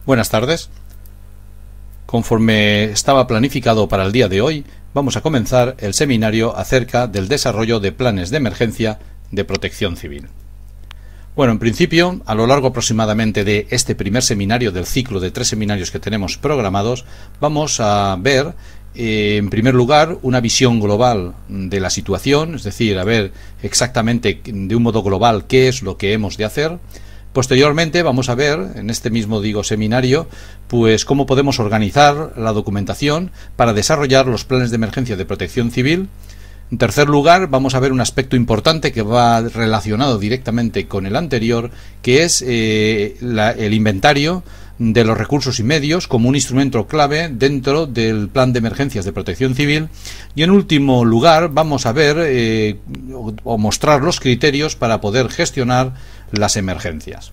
Buenas tardes. Conforme estaba planificado para el día de hoy, vamos a comenzar el seminario acerca del desarrollo de planes de emergencia de protección civil. Bueno, en principio, a lo largo aproximadamente de este primer seminario del ciclo de 3 seminarios que tenemos programados, vamos a ver, en primer lugar, una visión global de la situación, es decir, a ver exactamente de un modo global qué es lo que hemos de hacer. Posteriormente vamos a ver, en este mismo seminario, pues cómo podemos organizar la documentación para desarrollar los planes de emergencia de protección civil. En tercer lugar, vamos a ver un aspecto importante que va relacionado directamente con el anterior, que es el inventario de los recursos y medios como un instrumento clave dentro del plan de emergencias de protección civil. Y en último lugar, vamos a ver o mostrar los criterios para poder gestionar las emergencias.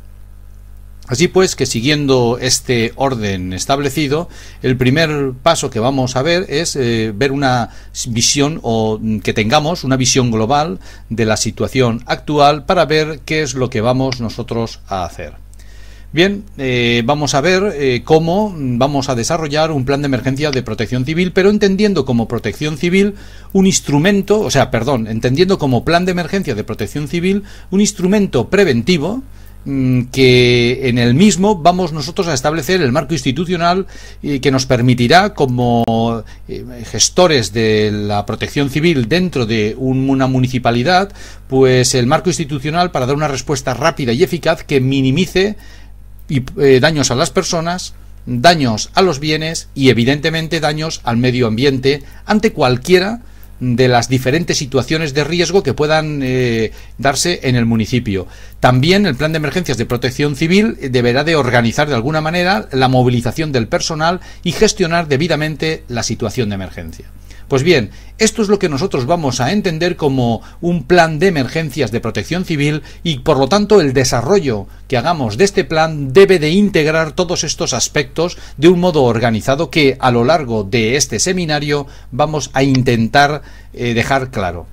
Así pues, que siguiendo este orden establecido, el primer paso que vamos a ver es ver una visión, o que tengamos una visión global de la situación actual para ver qué es lo que vamos nosotros a hacer. Bien, vamos a ver cómo vamos a desarrollar un plan de emergencia de protección civil, pero entendiendo como protección civil un instrumento, entendiendo como plan de emergencia de protección civil un instrumento preventivo, que en el mismo vamos nosotros a establecer el marco institucional que nos permitirá, como gestores de la protección civil dentro de una municipalidad, pues el marco institucional para dar una respuesta rápida y eficaz que minimice daños a las personas, daños a los bienes y evidentemente daños al medio ambiente ante cualquiera de las diferentes situaciones de riesgo que puedan darse en el municipio. También el plan de emergencias de protección civil deberá de organizar de alguna manera la movilización del personal y gestionar debidamente la situación de emergencia. Pues bien, esto es lo que nosotros vamos a entender como un plan de emergencias de protección civil y por lo tanto el desarrollo que hagamos de este plan debe de integrar todos estos aspectos de un modo organizado que a lo largo de este seminario vamos a intentar dejar claro.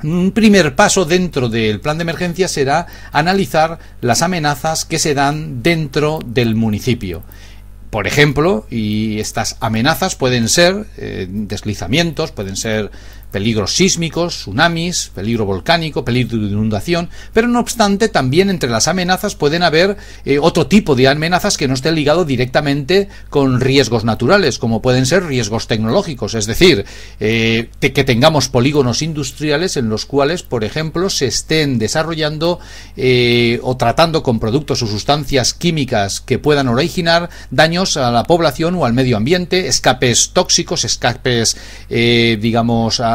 Un primer paso dentro del plan de emergencia será analizar las amenazas que se dan dentro del municipio. Por ejemplo, y estas amenazas pueden ser deslizamientos, pueden ser peligros sísmicos, tsunamis, peligro volcánico, peligro de inundación, pero no obstante también entre las amenazas pueden haber otro tipo de amenazas que no estén ligados directamente con riesgos naturales, como pueden ser riesgos tecnológicos, es decir, que tengamos polígonos industriales en los cuales, por ejemplo, se estén desarrollando o tratando con productos o sustancias químicas que puedan originar daños a la población o al medio ambiente, escapes tóxicos, escapes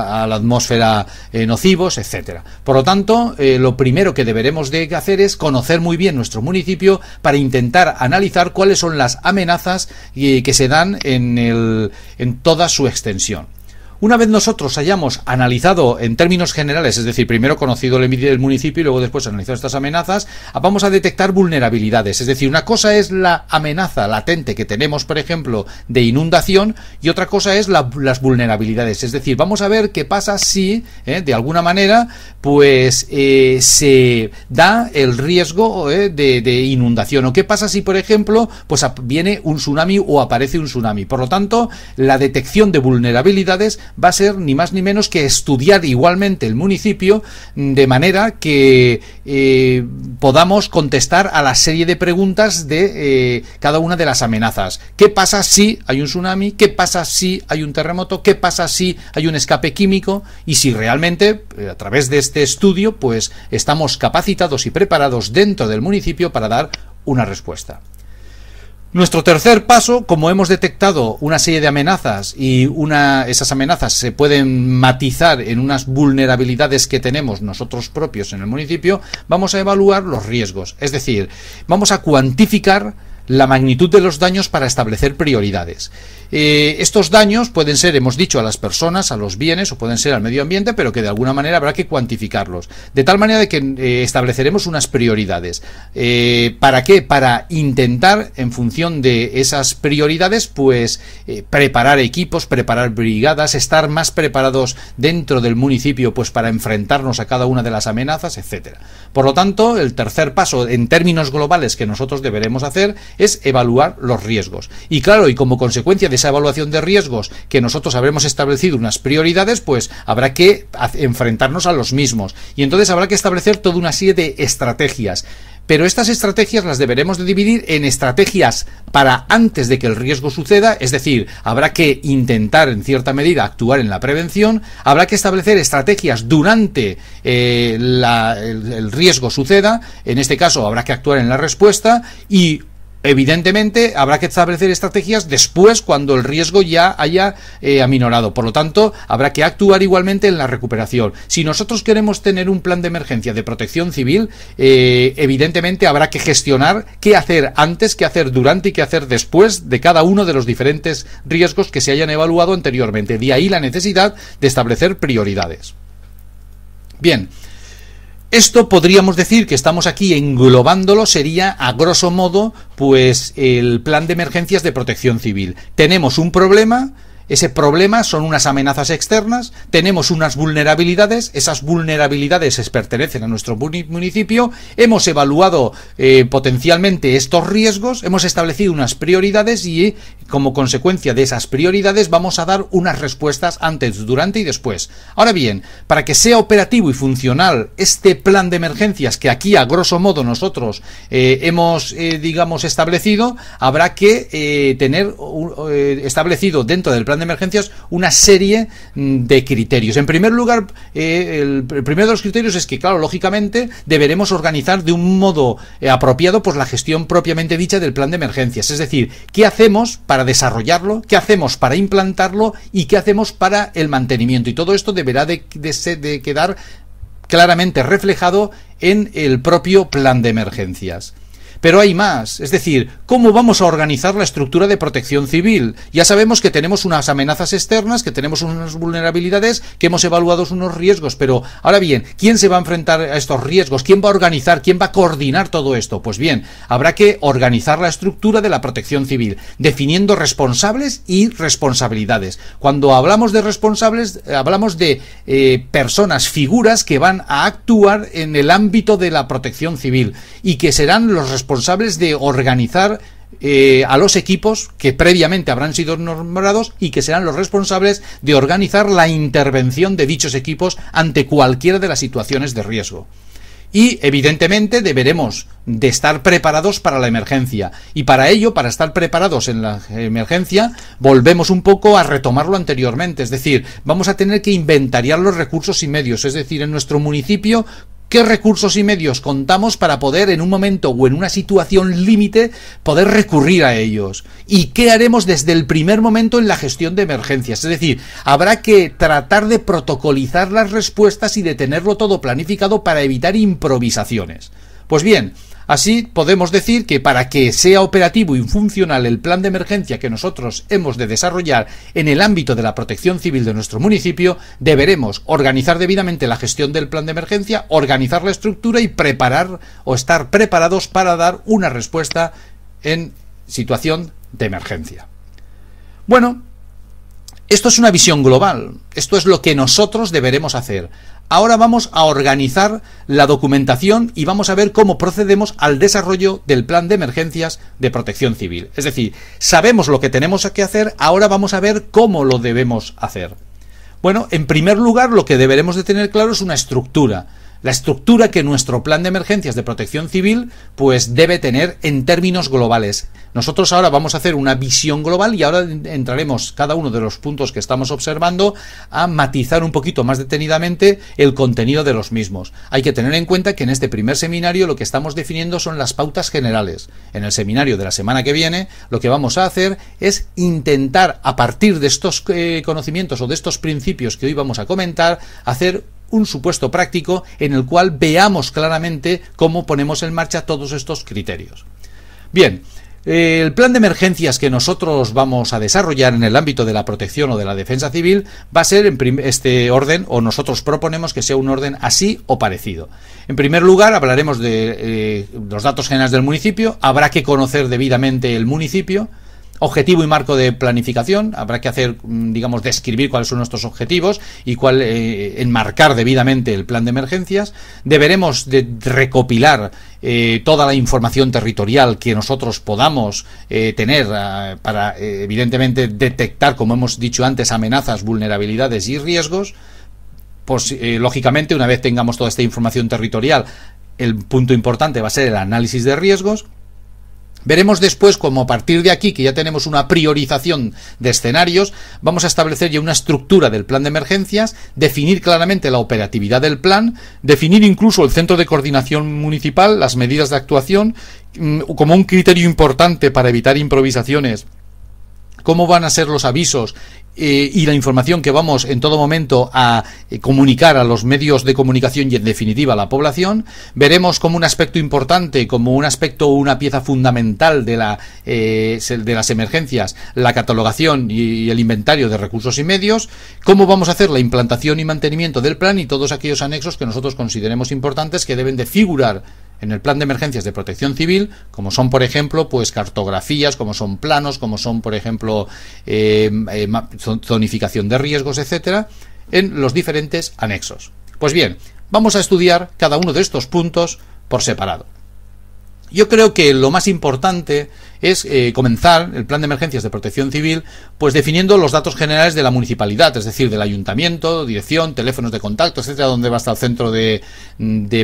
a la atmósfera nocivos, etcétera. Por lo tanto, lo primero que deberemos de hacer es conocer muy bien nuestro municipio para intentar analizar cuáles son las amenazas que se dan en toda su extensión. Una vez nosotros hayamos analizado en términos generales, es decir, primero conocido el municipio y luego después analizado estas amenazas, vamos a detectar vulnerabilidades. Es decir, una cosa es la amenaza latente que tenemos, por ejemplo, de inundación, y otra cosa es las vulnerabilidades. Es decir, vamos a ver qué pasa si, de alguna manera, pues se da el riesgo de inundación, o qué pasa si, por ejemplo, pues viene un tsunami o aparece un tsunami. Por lo tanto, la detección de vulnerabilidades va a ser ni más ni menos que estudiar igualmente el municipio de manera que podamos contestar a la serie de preguntas de cada una de las amenazas. ¿Qué pasa si hay un tsunami? ¿Qué pasa si hay un terremoto? ¿Qué pasa si hay un escape químico? Y si realmente a través de este estudio pues estamos capacitados y preparados dentro del municipio para dar una respuesta. Nuestro tercer paso, como hemos detectado una serie de amenazas y esas amenazas se pueden matizar en unas vulnerabilidades que tenemos nosotros propios en el municipio, vamos a evaluar los riesgos, es decir, vamos a cuantificar la magnitud de los daños para establecer prioridades. Estos daños pueden ser, hemos dicho, a las personas, a los bienes o pueden ser al medio ambiente, pero que de alguna manera habrá que cuantificarlos. De tal manera de que estableceremos unas prioridades. ¿Para qué? Para intentar, en función de esas prioridades, pues preparar equipos, preparar brigadas, estar más preparados dentro del municipio pues para enfrentarnos a cada una de las amenazas, etcétera. Por lo tanto, el tercer paso, en términos globales, que nosotros deberemos hacer es evaluar los riesgos. Y claro, y como consecuencia de esa evaluación de riesgos, que nosotros habremos establecido unas prioridades, pues habrá que enfrentarnos a los mismos. Y entonces habrá que establecer toda una serie de estrategias. Pero estas estrategias las deberemos de dividir en estrategias para antes de que el riesgo suceda, es decir, habrá que intentar en cierta medida actuar en la prevención, habrá que establecer estrategias durante el riesgo suceda, en este caso habrá que actuar en la respuesta y evidentemente habrá que establecer estrategias después cuando el riesgo ya haya aminorado. Por lo tanto, habrá que actuar igualmente en la recuperación. Si nosotros queremos tener un plan de emergencia de protección civil, evidentemente habrá que gestionar qué hacer antes, qué hacer durante y qué hacer después de cada uno de los diferentes riesgos que se hayan evaluado anteriormente. De ahí la necesidad de establecer prioridades. Bien. Esto podríamos decir que estamos aquí englobándolo, sería a grosso modo pues el plan de emergencias de protección civil. Tenemos un problema, ese problema son unas amenazas externas, tenemos unas vulnerabilidades, esas vulnerabilidades pertenecen a nuestro municipio, hemos evaluado potencialmente estos riesgos, hemos establecido unas prioridades y como consecuencia de esas prioridades vamos a dar unas respuestas antes, durante y después. Ahora bien, para que sea operativo y funcional este plan de emergencias que aquí a grosso modo nosotros hemos digamos establecido, habrá que tener establecido dentro del plan de emergencias una serie de criterios. En primer lugar, el primero de los criterios es que, claro, lógicamente deberemos organizar de un modo apropiado pues la gestión propiamente dicha del plan de emergencias. Es decir, ¿qué hacemos para desarrollarlo? ¿Qué hacemos para implantarlo? ¿Y qué hacemos para el mantenimiento? Y todo esto deberá de quedar claramente reflejado en el propio plan de emergencias. Pero hay más, es decir, ¿cómo vamos a organizar la estructura de protección civil? Ya sabemos que tenemos unas amenazas externas, que tenemos unas vulnerabilidades, que hemos evaluado unos riesgos, pero ahora bien, ¿quién se va a enfrentar a estos riesgos? ¿Quién va a organizar? ¿Quién va a coordinar todo esto? Pues bien, habrá que organizar la estructura de la protección civil, definiendo responsables y responsabilidades. Cuando hablamos de responsables, hablamos de personas, figuras que van a actuar en el ámbito de la protección civil y que serán los responsables de organizar a los equipos que previamente habrán sido nombrados y que serán los responsables de organizar la intervención de dichos equipos ante cualquiera de las situaciones de riesgo. Y evidentemente deberemos de estar preparados para la emergencia. Y para ello, para estar preparados en la emergencia, volvemos un poco a retomar lo anteriormente. Es decir, vamos a tener que inventariar los recursos y medios. Es decir, en nuestro municipio, ¿qué recursos y medios contamos para poder en un momento o en una situación límite poder recurrir a ellos? ¿Y qué haremos desde el primer momento en la gestión de emergencias? Es decir, habrá que tratar de protocolizar las respuestas y de tenerlo todo planificado para evitar improvisaciones. Pues bien, así podemos decir que para que sea operativo y funcional el plan de emergencia que nosotros hemos de desarrollar en el ámbito de la protección civil de nuestro municipio, deberemos organizar debidamente la gestión del plan de emergencia, organizar la estructura y preparar o estar preparados para dar una respuesta en situación de emergencia. Bueno, esto es una visión global, esto es lo que nosotros deberemos hacer. Ahora vamos a organizar la documentación y vamos a ver cómo procedemos al desarrollo del plan de emergencias de protección civil. Es decir, sabemos lo que tenemos que hacer, ahora vamos a ver cómo lo debemos hacer. Bueno, en primer lugar, lo que deberemos de tener claro es una estructura. La estructura que nuestro plan de emergencias de protección civil pues debe tener en términos globales. Nosotros ahora vamos a hacer una visión global y ahora entraremos cada uno de los puntos que estamos observando a matizar un poquito más detenidamente el contenido de los mismos. Hay que tener en cuenta que en este primer seminario lo que estamos definiendo son las pautas generales. En el seminario de la semana que viene lo que vamos a hacer es intentar a partir de estos conocimientos o de estos principios que hoy vamos a comentar, hacer un supuesto práctico en el cual veamos claramente cómo ponemos en marcha todos estos criterios. Bien, el plan de emergencias que nosotros vamos a desarrollar en el ámbito de la protección o de la defensa civil va a ser en este orden, o nosotros proponemos que sea un orden así o parecido. En primer lugar, hablaremos de los datos generales del municipio, habrá que conocer debidamente el municipio. objetivo y marco de planificación. Habrá que hacer, digamos, describir cuáles son nuestros objetivos y enmarcar debidamente el plan de emergencias. Deberemos de recopilar toda la información territorial que nosotros podamos tener para, evidentemente, detectar, como hemos dicho antes, amenazas, vulnerabilidades y riesgos. Pues, lógicamente, una vez tengamos toda esta información territorial, el punto importante va a ser el análisis de riesgos. Veremos después cómo a partir de aquí, que ya tenemos una priorización de escenarios, vamos a establecer ya una estructura del plan de emergencias, definir claramente la operatividad del plan, definir incluso el centro de coordinación municipal, las medidas de actuación, como un criterio importante para evitar improvisaciones, cómo van a ser los avisos y la información que vamos en todo momento a comunicar a los medios de comunicación y en definitiva a la población. Veremos como un aspecto importante, como un aspecto, una pieza fundamental de las emergencias, la catalogación y el inventario de recursos y medios, cómo vamos a hacer la implantación y mantenimiento del plan y todos aquellos anexos que nosotros consideremos importantes que deben de figurar en el plan de emergencias de protección civil, como son, por ejemplo, pues cartografías, como son planos, como son, por ejemplo, zonificación de riesgos, etcétera, en los diferentes anexos. Pues bien, vamos a estudiar cada uno de estos puntos por separado. Yo creo que lo más importante es comenzar el plan de emergencias de protección civil pues definiendo los datos generales de la municipalidad, es decir, del ayuntamiento, dirección, teléfonos de contacto, etcétera, dónde va a estar el centro de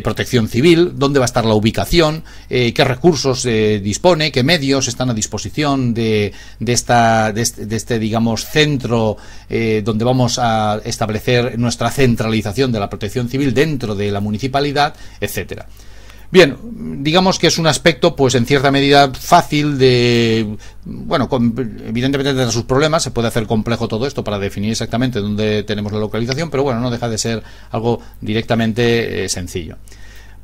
protección civil, dónde va a estar la ubicación, qué recursos dispone, qué medios están a disposición de este digamos centro donde vamos a establecer nuestra centralización de la protección civil dentro de la municipalidad, etcétera. Bien, digamos que es un aspecto, pues en cierta medida fácil de, bueno, evidentemente tendrá sus problemas, se puede hacer complejo todo esto para definir exactamente dónde tenemos la localización, pero bueno, no deja de ser algo directamente sencillo.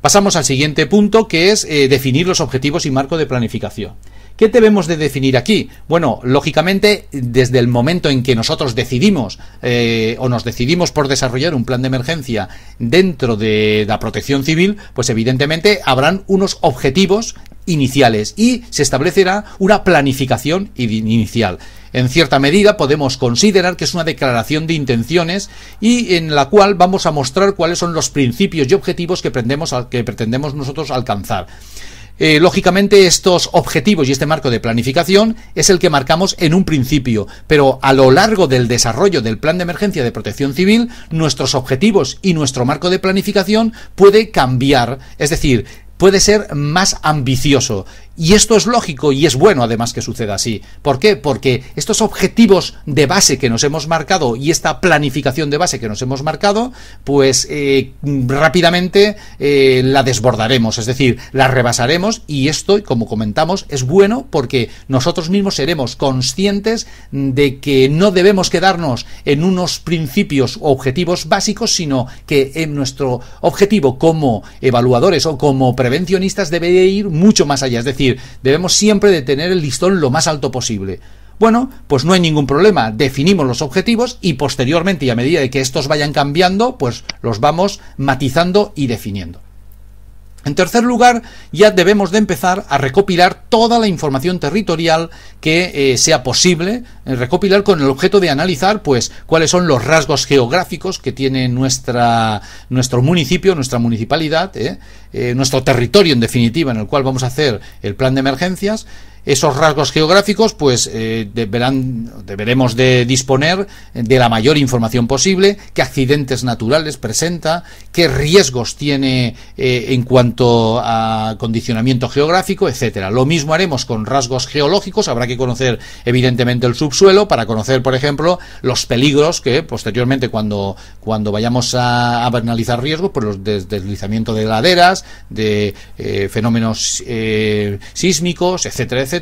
Pasamos al siguiente punto, que es definir los objetivos y marco de planificación. ¿Qué debemos de definir aquí? Bueno, lógicamente, desde el momento en que nosotros decidimos o nos decidimos por desarrollar un plan de emergencia dentro de la protección civil, pues evidentemente habrán unos objetivos iniciales y se establecerá una planificación inicial. En cierta medida podemos considerar que es una declaración de intenciones y en la cual vamos a mostrar cuáles son los principios y objetivos que pretendemos nosotros alcanzar. Lógicamente estos objetivos y este marco de planificación es el que marcamos en un principio, pero a lo largo del desarrollo del plan de emergencia de protección civil, nuestros objetivos y nuestro marco de planificación puede cambiar, es decir, puede ser más ambicioso. Y esto es lógico y es bueno además que suceda así. ¿Por qué? Porque estos objetivos de base que nos hemos marcado y esta planificación de base que nos hemos marcado, pues rápidamente la desbordaremos, es decir, la rebasaremos y esto, como comentamos, es bueno porque nosotros mismos seremos conscientes de que no debemos quedarnos en unos principios o objetivos básicos, sino que en nuestro objetivo como evaluadores o como prevencionistas debe ir mucho más allá, es decir, debemos siempre de tener el listón lo más alto posible. Bueno, pues no hay ningún problema, definimos los objetivos y posteriormente y a medida de que estos vayan cambiando, pues los vamos matizando y definiendo. En tercer lugar, ya debemos de empezar a recopilar toda la información territorial que sea posible recopilar con el objeto de analizar pues cuáles son los rasgos geográficos que tiene nuestro municipio, nuestra municipalidad, nuestro territorio en definitiva en el cual vamos a hacer el plan de emergencias. Esos rasgos geográficos pues deberemos de disponer de la mayor información posible, qué accidentes naturales presenta, qué riesgos tiene en cuanto a condicionamiento geográfico, etcétera. Lo mismo haremos con rasgos geológicos, habrá que conocer evidentemente el subsuelo para conocer, por ejemplo, los peligros que posteriormente cuando vayamos a analizar riesgos, pues los deslizamientos de laderas, de fenómenos sísmicos, etcétera, etcétera.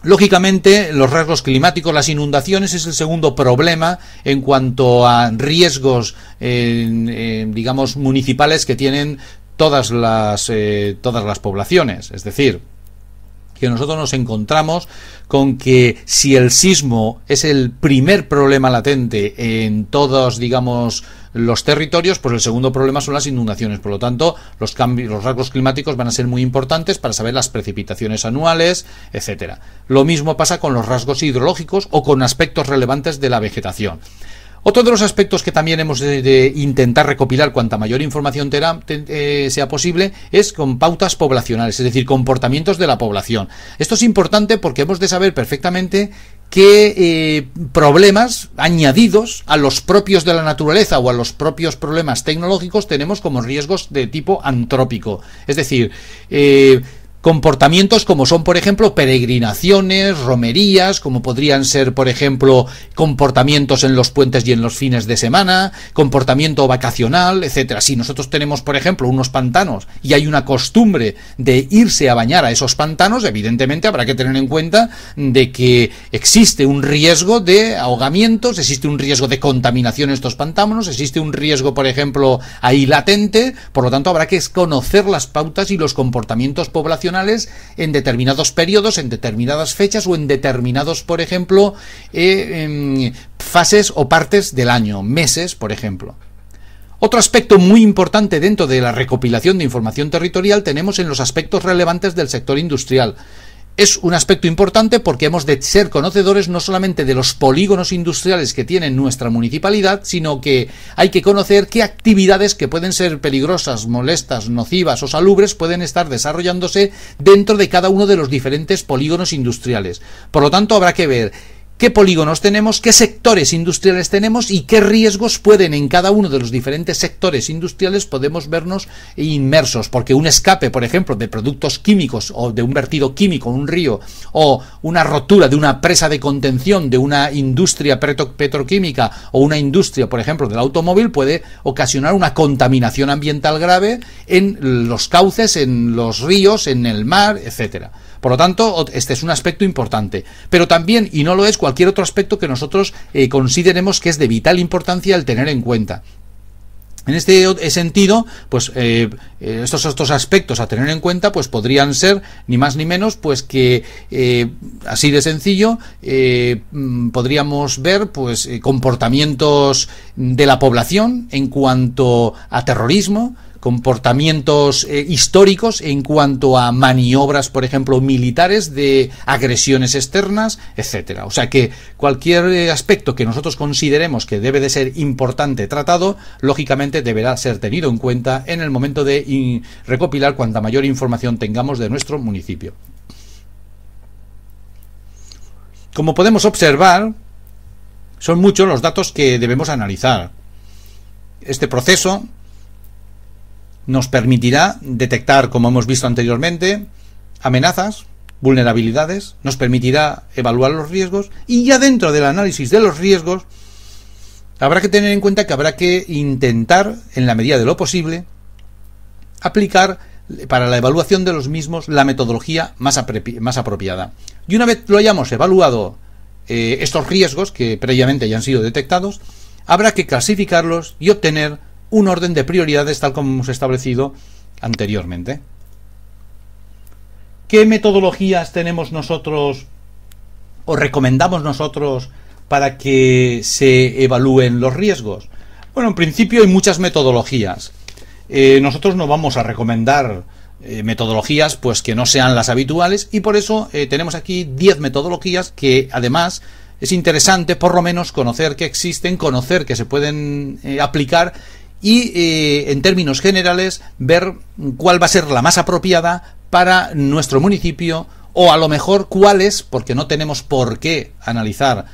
Lógicamente, los rasgos climáticos, las inundaciones es el segundo problema en cuanto a riesgos, digamos, municipales que tienen todas las poblaciones. Es decir, que nosotros nos encontramos con que si el sismo es el primer problema latente en todos, digamos, los territorios, pues el segundo problema son las inundaciones. Por lo tanto, los rasgos climáticos van a ser muy importantes para saber las precipitaciones anuales, etcétera. Lo mismo pasa con los rasgos hidrológicos o con aspectos relevantes de la vegetación. Otro de los aspectos que también hemos de intentar recopilar cuanta mayor información sea posible es con pautas poblacionales, es decir, comportamientos de la población. Esto es importante porque hemos de saber perfectamente qué problemas añadidos a los propios de la naturaleza o a los propios problemas tecnológicos tenemos como riesgos de tipo antrópico. Es decir, comportamientos como son, por ejemplo, peregrinaciones, romerías, como podrían ser, por ejemplo, comportamientos en los puentes y en los fines de semana, comportamiento vacacional, etcétera. Si nosotros tenemos, por ejemplo, unos pantanos y hay una costumbre de irse a bañar a esos pantanos, evidentemente habrá que tener en cuenta de que existe un riesgo de ahogamientos, existe un riesgo de contaminación en estos pantanos, existe un riesgo, por ejemplo, ahí latente. Por lo tanto, habrá que conocer las pautas y los comportamientos poblacionales en determinados periodos, en determinadas fechas o en determinados, por ejemplo, fases o partes del año, meses, por ejemplo. Otro aspecto muy importante dentro de la recopilación de información territorial tenemos en los aspectos relevantes del sector industrial. Es un aspecto importante porque hemos de ser conocedores no solamente de los polígonos industriales que tiene nuestra municipalidad, sino que hay que conocer qué actividades que pueden ser peligrosas, molestas, nocivas o salubres pueden estar desarrollándose dentro de cada uno de los diferentes polígonos industriales. Por lo tanto, habrá que ver qué polígonos tenemos, qué sectores industriales tenemos y qué riesgos pueden en cada uno de los diferentes sectores industriales podemos vernos inmersos, porque un escape, por ejemplo, de productos químicos o de un vertido químico en un río o una rotura de una presa de contención de una industria petroquímica o una industria, por ejemplo, del automóvil puede ocasionar una contaminación ambiental grave en los cauces, en los ríos, en el mar, etcétera. Por lo tanto, este es un aspecto importante. Pero también, y no lo es, cualquier otro aspecto que nosotros consideremos que es de vital importancia el tener en cuenta. En este sentido, pues estos otros aspectos a tener en cuenta, pues podrían ser ni más ni menos, pues que así de sencillo podríamos ver, pues comportamientos de la población en cuanto a terrorismo, comportamientos históricos en cuanto a maniobras, por ejemplo, militares de agresiones externas, etcétera. O sea que cualquier aspecto que nosotros consideremos que debe de ser importante tratado, lógicamente deberá ser tenido en cuenta en el momento de recopilar cuanta mayor información tengamos de nuestro municipio. Como podemos observar, son muchos los datos que debemos analizar. Este proceso nos permitirá detectar, como hemos visto anteriormente, amenazas, vulnerabilidades, nos permitirá evaluar los riesgos y ya dentro del análisis de los riesgos habrá que tener en cuenta que habrá que intentar, en la medida de lo posible, aplicar para la evaluación de los mismos la metodología más apropiada. Y una vez lo hayamos evaluado estos riesgos que previamente hayan sido detectados, habrá que clasificarlos y obtener un orden de prioridades tal como hemos establecido anteriormente. ¿Qué metodologías tenemos nosotros o recomendamos nosotros para que se evalúen los riesgos? Bueno, en principio hay muchas metodologías. Nosotros no vamos a recomendar metodologías pues que no sean las habituales y por eso tenemos aquí 10 metodologías que además es interesante por lo menos conocer que existen, conocer que se pueden aplicar y en términos generales ver cuál va a ser la más apropiada para nuestro municipio o a lo mejor cuál es, porque no tenemos por qué analizar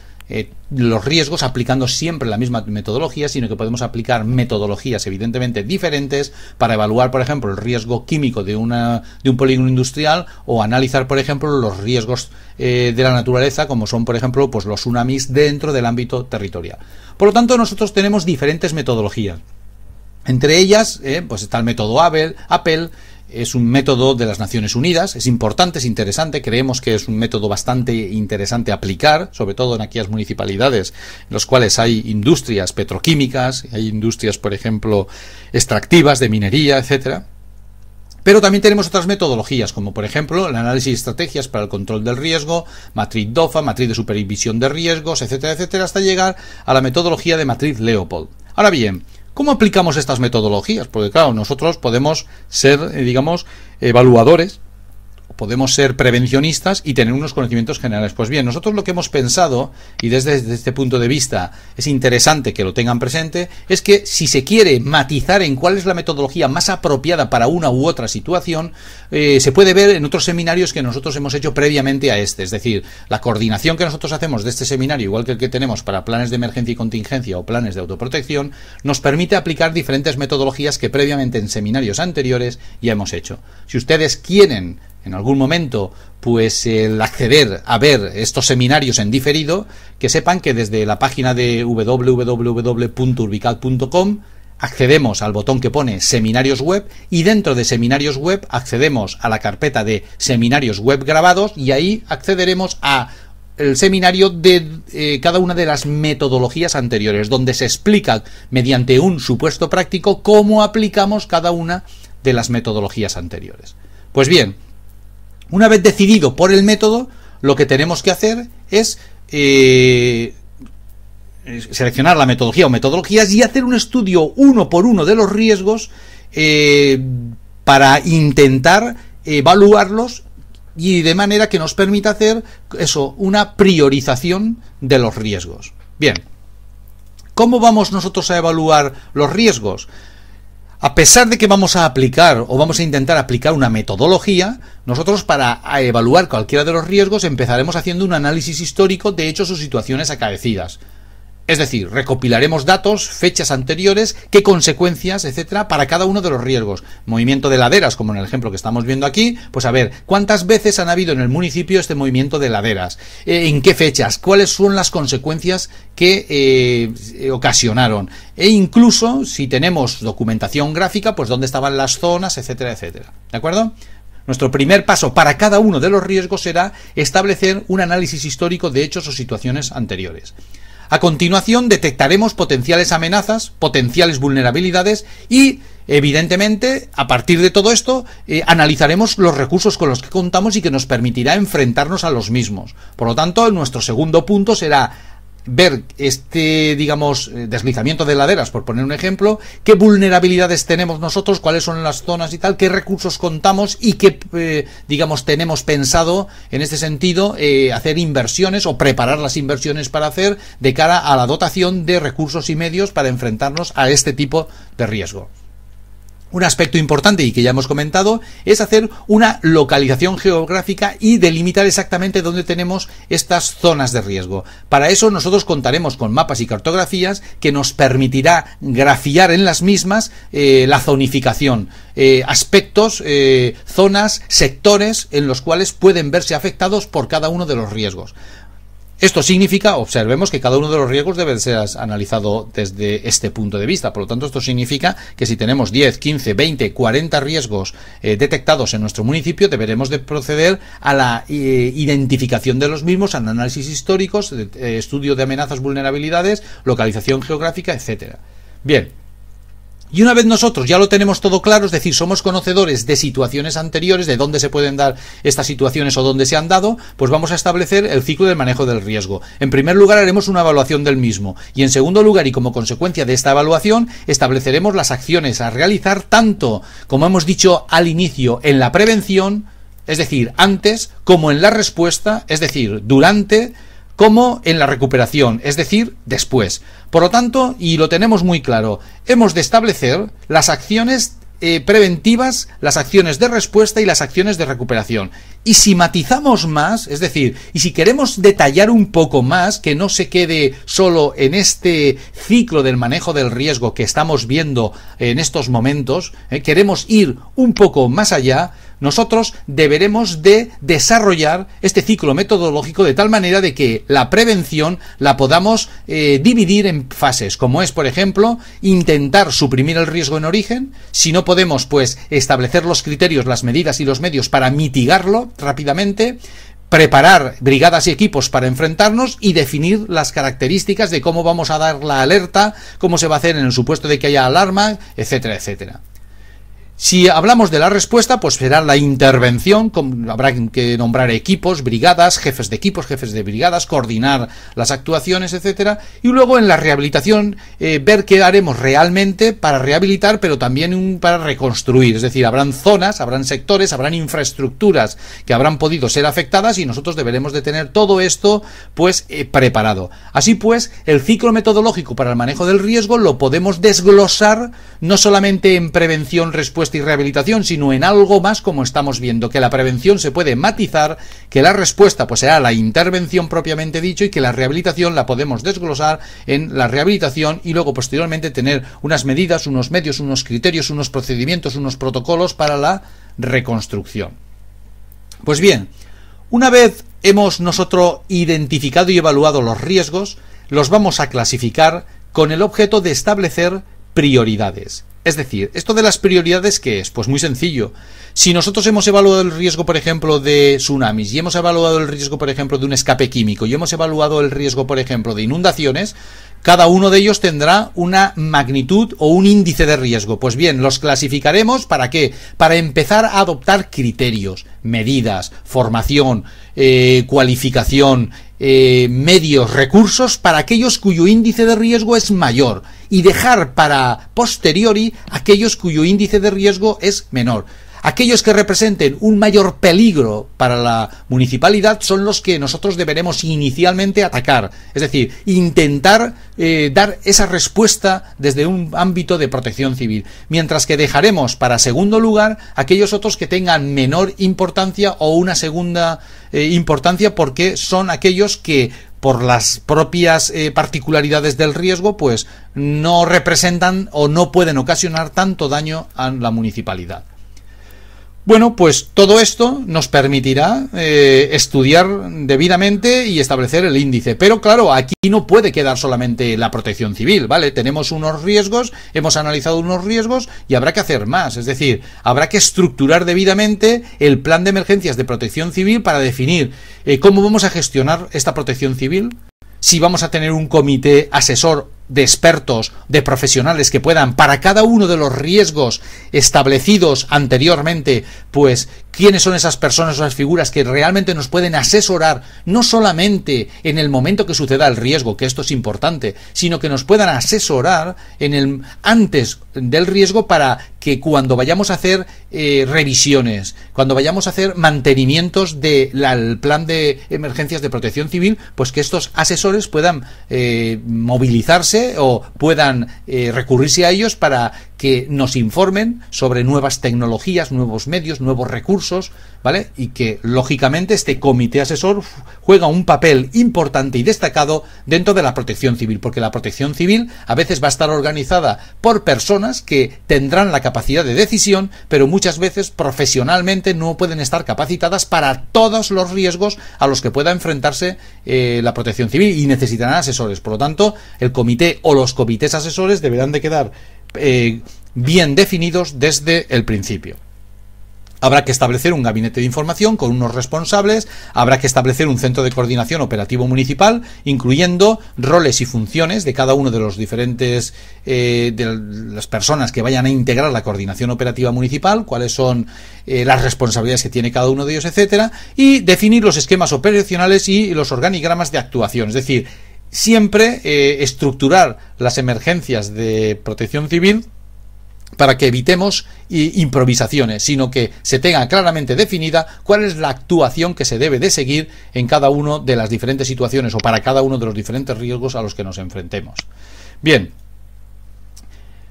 los riesgos aplicando siempre la misma metodología, sino que podemos aplicar metodologías evidentemente diferentes para evaluar, por ejemplo, el riesgo químico de un polígono industrial o analizar, por ejemplo, los riesgos de la naturaleza, como son, por ejemplo, pues los tsunamis dentro del ámbito territorial. Por lo tanto, nosotros tenemos diferentes metodologías. Entre ellas, pues está el método Appel, es un método de las Naciones Unidas, es importante, es interesante, creemos que es un método bastante interesante aplicar, sobre todo en aquellas municipalidades en las cuales hay industrias petroquímicas, hay industrias, por ejemplo, extractivas de minería, etcétera. Pero también tenemos otras metodologías, como por ejemplo el análisis de estrategias para el control del riesgo, matriz DOFA, matriz de supervisión de riesgos, etcétera, etcétera, hasta llegar a la metodología de matriz Leopold. Ahora bien, ¿cómo aplicamos estas metodologías? Porque claro, nosotros podemos ser, digamos, evaluadores, podemos ser prevencionistas y tener unos conocimientos generales. Pues bien, nosotros lo que hemos pensado, y desde este punto de vista es interesante que lo tengan presente, es que si se quiere matizar en cuál es la metodología más apropiada para una u otra situación, se puede ver en otros seminarios que nosotros hemos hecho previamente a este. Es decir, la coordinación que nosotros hacemos de este seminario, igual que el que tenemos para planes de emergencia y contingencia o planes de autoprotección, nos permite aplicar diferentes metodologías que previamente en seminarios anteriores ya hemos hecho. Si ustedes quieren en algún momento, pues el acceder a ver estos seminarios en diferido, que sepan que desde la página de www.urbical.com accedemos al botón que pone seminarios web y dentro de seminarios web accedemos a la carpeta de seminarios web grabados y ahí accederemos a el seminario de cada una de las metodologías anteriores, donde se explica mediante un supuesto práctico cómo aplicamos cada una de las metodologías anteriores. Pues bien, una vez decidido por el método, lo que tenemos que hacer es seleccionar la metodología o metodologías y hacer un estudio uno por uno de los riesgos para intentar evaluarlos y de manera que nos permita hacer eso, una priorización de los riesgos. Bien, ¿cómo vamos nosotros a evaluar los riesgos? A pesar de que vamos a aplicar o vamos a intentar aplicar una metodología, nosotros para evaluar cualquiera de los riesgos empezaremos haciendo un análisis histórico de hechos o situaciones acaecidas. Es decir, recopilaremos datos, fechas anteriores, qué consecuencias, etcétera, para cada uno de los riesgos. Movimiento de laderas, como en el ejemplo que estamos viendo aquí, pues a ver, ¿cuántas veces han habido en el municipio este movimiento de laderas? ¿En qué fechas? ¿Cuáles son las consecuencias que ocasionaron? E incluso, si tenemos documentación gráfica, pues dónde estaban las zonas, etcétera, etcétera. ¿De acuerdo? Nuestro primer paso para cada uno de los riesgos será establecer un análisis histórico de hechos o situaciones anteriores. A continuación detectaremos potenciales amenazas, potenciales vulnerabilidades y, evidentemente, a partir de todo esto, analizaremos los recursos con los que contamos y que nos permitirá enfrentarnos a los mismos. Por lo tanto, nuestro segundo punto será ver este, digamos, deslizamiento de laderas, por poner un ejemplo, qué vulnerabilidades tenemos nosotros, cuáles son las zonas y tal, qué recursos contamos y qué, digamos, tenemos pensado en este sentido hacer inversiones o preparar las inversiones para hacer de cara a la dotación de recursos y medios para enfrentarnos a este tipo de riesgo. Un aspecto importante y que ya hemos comentado es hacer una localización geográfica y delimitar exactamente dónde tenemos estas zonas de riesgo. Para eso nosotros contaremos con mapas y cartografías que nos permitirá grafiar en las mismas la zonificación, aspectos, zonas, sectores en los cuales pueden verse afectados por cada uno de los riesgos. Esto significa, observemos que cada uno de los riesgos debe ser analizado desde este punto de vista. Por lo tanto, esto significa que si tenemos 10, 15, 20, 40 riesgos detectados en nuestro municipio, deberemos de proceder a la identificación de los mismos, al análisis históricos, estudio de amenazas, vulnerabilidades, localización geográfica, etcétera. Bien. Y una vez nosotros ya lo tenemos todo claro, es decir, somos conocedores de situaciones anteriores, de dónde se pueden dar estas situaciones o dónde se han dado, pues vamos a establecer el ciclo del manejo del riesgo. En primer lugar, haremos una evaluación del mismo. Y en segundo lugar, y como consecuencia de esta evaluación, estableceremos las acciones a realizar tanto, como hemos dicho al inicio, en la prevención, es decir, antes, como en la respuesta, es decir, durante, como en la recuperación, es decir, después. Por lo tanto, y lo tenemos muy claro, hemos de establecer las acciones preventivas, las acciones de respuesta y las acciones de recuperación. Y si matizamos más, es decir, y si queremos detallar un poco más, que no se quede solo en este ciclo del manejo del riesgo que estamos viendo en estos momentos, queremos ir un poco más allá, nosotros deberemos de desarrollar este ciclo metodológico de tal manera de que la prevención la podamos dividir en fases, como es, por ejemplo, intentar suprimir el riesgo en origen. Si no podemos, pues establecer los criterios, las medidas y los medios para mitigarlo rápidamente, preparar brigadas y equipos para enfrentarnos y definir las características de cómo vamos a dar la alerta, cómo se va a hacer en el supuesto de que haya alarma, etcétera, etcétera. Si hablamos de la respuesta, pues será la intervención, habrá que nombrar equipos, brigadas, jefes de equipos, jefes de brigadas, coordinar las actuaciones, etcétera, y luego en la rehabilitación ver qué haremos realmente para rehabilitar, pero también para reconstruir, es decir, habrán zonas, habrán sectores, habrán infraestructuras que habrán podido ser afectadas y nosotros deberemos de tener todo esto pues preparado. Así pues, el ciclo metodológico para el manejo del riesgo lo podemos desglosar no solamente en prevención, respuesta y rehabilitación, sino en algo más, como estamos viendo, que la prevención se puede matizar, que la respuesta pues será la intervención propiamente dicho y que la rehabilitación la podemos desglosar en la rehabilitación y luego posteriormente tener unas medidas, unos medios, unos criterios, unos procedimientos, unos protocolos para la reconstrucción. Pues bien, una vez hemos nosotros identificado y evaluado los riesgos, los vamos a clasificar con el objeto de establecer prioridades. Es decir, ¿esto de las prioridades qué es? Pues muy sencillo. Si nosotros hemos evaluado el riesgo, por ejemplo, de tsunamis, y hemos evaluado el riesgo, por ejemplo, de un escape químico, y hemos evaluado el riesgo, por ejemplo, de inundaciones, cada uno de ellos tendrá una magnitud o un índice de riesgo. Pues bien, los clasificaremos ¿para qué? Para empezar a adoptar criterios, medidas, formación, cualificación, medios, recursos para aquellos cuyo índice de riesgo es mayor y dejar para posteriori aquellos cuyo índice de riesgo es menor. Aquellos que representen un mayor peligro para la municipalidad son los que nosotros deberemos inicialmente atacar, es decir, intentar dar esa respuesta desde un ámbito de protección civil, mientras que dejaremos para segundo lugar aquellos otros que tengan menor importancia o una segunda importancia, porque son aquellos que por las propias particularidades del riesgo pues no representan o no pueden ocasionar tanto daño a la municipalidad. Bueno, pues todo esto nos permitirá estudiar debidamente y establecer el índice. Pero claro, aquí no puede quedar solamente la protección civil, ¿vale? Tenemos unos riesgos, hemos analizado unos riesgos y habrá que hacer más. Es decir, habrá que estructurar debidamente el plan de emergencias de protección civil para definir cómo vamos a gestionar esta protección civil. Si vamos a tener un comité asesor de expertos, de profesionales que puedan, para cada uno de los riesgos establecidos anteriormente, pues quiénes son esas personas o esas figuras que realmente nos pueden asesorar, no solamente en el momento que suceda el riesgo, que esto es importante, sino que nos puedan asesorar antes del riesgo para que cuando vayamos a hacer revisiones, cuando vayamos a hacer mantenimientos del plan de emergencias de protección civil, pues que estos asesores puedan movilizarse o puedan recurrirse a ellos para que nos informen sobre nuevas tecnologías, nuevos medios, nuevos recursos, ¿vale? Y que, lógicamente, este comité asesor juega un papel importante y destacado dentro de la protección civil, porque la protección civil a veces va a estar organizada por personas que tendrán la capacidad de decisión, pero muchas veces profesionalmente no pueden estar capacitadas para todos los riesgos a los que pueda enfrentarse la protección civil y necesitarán asesores. Por lo tanto, el comité o los comités asesores deberán de quedar bien definidos desde el principio. Habrá que establecer un gabinete de información con unos responsables, habrá que establecer un centro de coordinación operativo municipal, incluyendo roles y funciones de cada uno de los diferentes de las personas que vayan a integrar la coordinación operativa municipal, cuáles son las responsabilidades que tiene cada uno de ellos, etcétera, y definir los esquemas operacionales y los organigramas de actuación, es decir, siempre estructurar las emergencias de protección civil para que evitemos improvisaciones, sino que se tenga claramente definida cuál es la actuación que se debe de seguir en cada una de las diferentes situaciones o para cada uno de los diferentes riesgos a los que nos enfrentemos. Bien,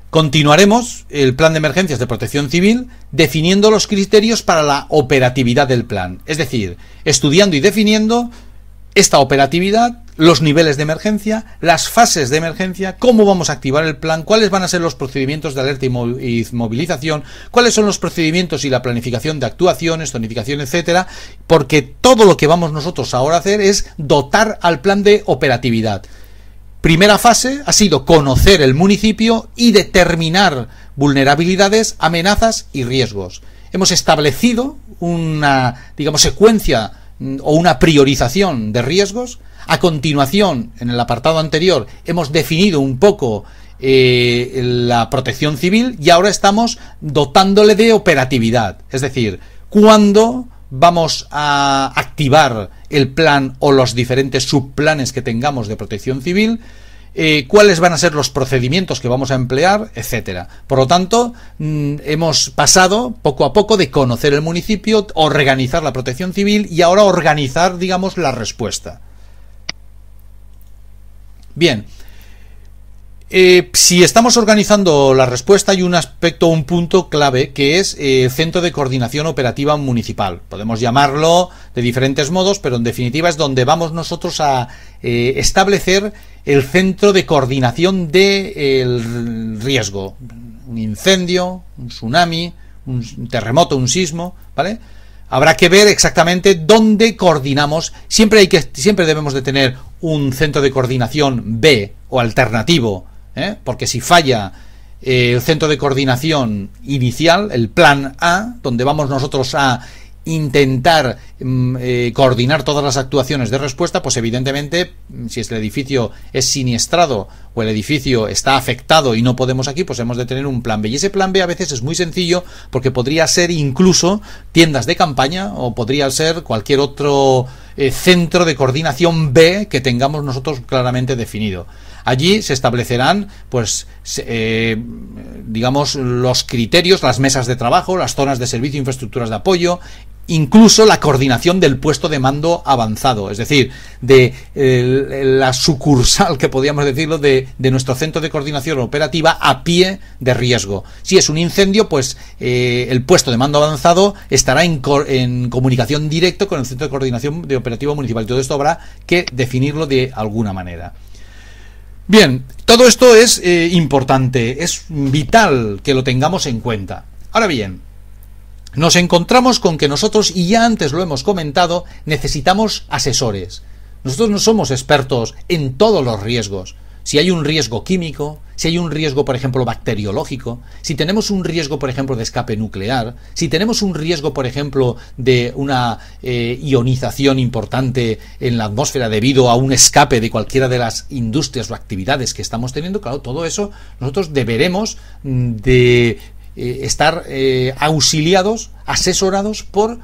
continuaremos el plan de emergencias de protección civil definiendo los criterios para la operatividad del plan, es decir, estudiando y definiendo esta operatividad, los niveles de emergencia, las fases de emergencia, cómo vamos a activar el plan, cuáles van a ser los procedimientos de alerta y movilización, cuáles son los procedimientos y la planificación de actuaciones, zonificación, etcétera, porque todo lo que vamos nosotros ahora a hacer es dotar al plan de operatividad. Primera fase ha sido conocer el municipio y determinar vulnerabilidades, amenazas y riesgos. Hemos establecido una, secuencia o una priorización de riesgos. A continuación, en el apartado anterior, hemos definido un poco la protección civil y ahora estamos dotándole de operatividad. Es decir, ¿cuándo vamos a activar el plan o los diferentes subplanes que tengamos de protección civil? Cuáles van a ser los procedimientos que vamos a emplear, etcétera. Por lo tanto, hemos pasado poco a poco de conocer el municipio, organizar la protección civil y ahora organizar, digamos, la respuesta. Bien, si estamos organizando la respuesta hay un aspecto, un punto clave que es el Centro de Coordinación Operativa Municipal. Podemos llamarlo de diferentes modos, pero en definitiva es donde vamos nosotros a establecer el centro de coordinación del riesgo. Un incendio, un tsunami, un terremoto, un sismo, ¿vale? Habrá que ver exactamente dónde coordinamos. Siempre debemos de tener un centro de coordinación B o alternativo, porque si falla el centro de coordinación inicial, el plan A, donde vamos nosotros a intentar coordinar todas las actuaciones de respuesta, pues evidentemente si el edificio es siniestrado o el edificio está afectado y no podemos aquí, pues hemos de tener un plan B. Y ese plan B a veces es muy sencillo porque podría ser incluso tiendas de campaña o podría ser cualquier otro centro de coordinación B que tengamos nosotros claramente definido. Allí se establecerán, pues, digamos, los criterios, las mesas de trabajo, las zonas de servicio, infraestructuras de apoyo, incluso la coordinación del puesto de mando avanzado, es decir, de la sucursal, que podríamos decirlo, de nuestro centro de coordinación operativa a pie de riesgo. Si es un incendio, pues el puesto de mando avanzado estará en comunicación directa con el centro de coordinación de operativa municipal. Todo esto habrá que definirlo de alguna manera. Bien, todo esto es importante, es vital que lo tengamos en cuenta. Ahora bien, nos encontramos con que nosotros, y ya antes lo hemos comentado, necesitamos asesores. Nosotros no somos expertos en todos los riesgos. Si hay un riesgo químico, si hay un riesgo, por ejemplo, bacteriológico, si tenemos un riesgo, por ejemplo, de escape nuclear, si tenemos un riesgo, por ejemplo, de una ionización importante en la atmósfera debido a un escape de cualquiera de las industrias o actividades que estamos teniendo, claro, todo eso nosotros deberemos de estar auxiliados, asesorados por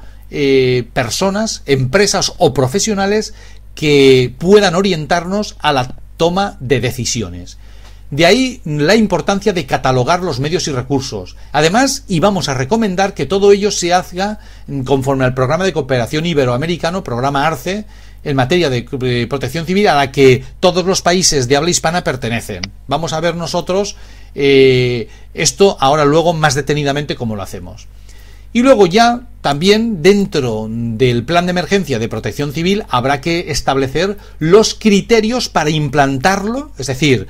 personas, empresas o profesionales que puedan orientarnos a la toma de decisiones. De ahí la importancia de catalogar los medios y recursos. Además, y vamos a recomendar que todo ello se haga conforme al programa de cooperación iberoamericano, programa ARCE, en materia de protección civil, a la que todos los países de habla hispana pertenecen. Vamos a ver nosotros esto ahora luego más detenidamente cómo lo hacemos. Y luego ya también dentro del plan de emergencia de protección civil habrá que establecer los criterios para implantarlo, es decir,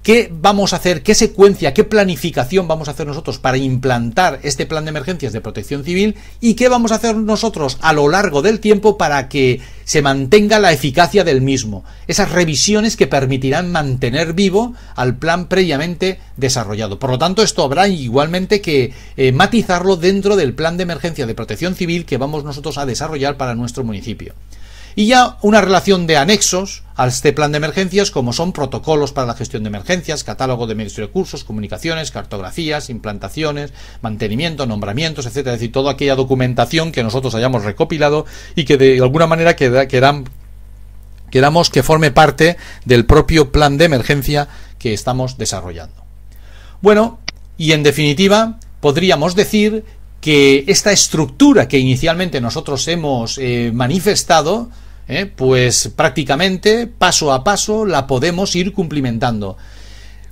¿qué vamos a hacer? ¿Qué secuencia, qué planificación vamos a hacer nosotros para implantar este plan de emergencias de protección civil? ¿Y qué vamos a hacer nosotros a lo largo del tiempo para que se mantenga la eficacia del mismo? Esas revisiones que permitirán mantener vivo al plan previamente desarrollado. Por lo tanto, esto habrá igualmente que matizarlo dentro del plan de emergencia de protección civil que vamos nosotros a desarrollar para nuestro municipio. Y ya una relación de anexos a este plan de emergencias, como son protocolos para la gestión de emergencias, catálogo de medios y recursos, comunicaciones, cartografías, implantaciones, mantenimiento, nombramientos, etcétera. Es decir, toda aquella documentación que nosotros hayamos recopilado y que de alguna manera queramos que forme parte del propio plan de emergencia que estamos desarrollando. Bueno, y en definitiva, podríamos decir que esta estructura que inicialmente nosotros hemos manifestado, pues prácticamente paso a paso la podemos ir cumplimentando.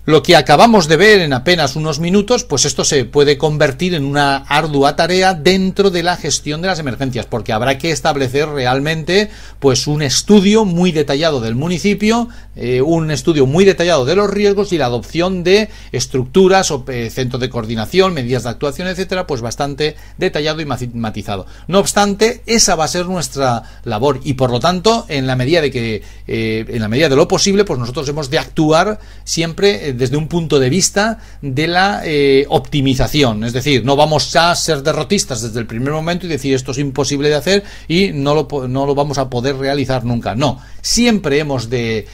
Lo que acabamos de ver en apenas unos minutos, pues esto se puede convertir en una ardua tarea dentro de la gestión de las emergencias, porque habrá que establecer realmente pues un estudio muy detallado del municipio, un estudio muy detallado de los riesgos y la adopción de estructuras o centros de coordinación, medidas de actuación, etcétera, pues bastante detallado y matizado. No obstante, esa va a ser nuestra labor y por lo tanto, en la medida de lo posible, pues nosotros hemos de actuar siempre desde un punto de vista de la optimización. Es decir, no vamos a ser derrotistas desde el primer momento y decir esto es imposible de hacer y no lo vamos a poder realizar nunca. No, siempre hemos de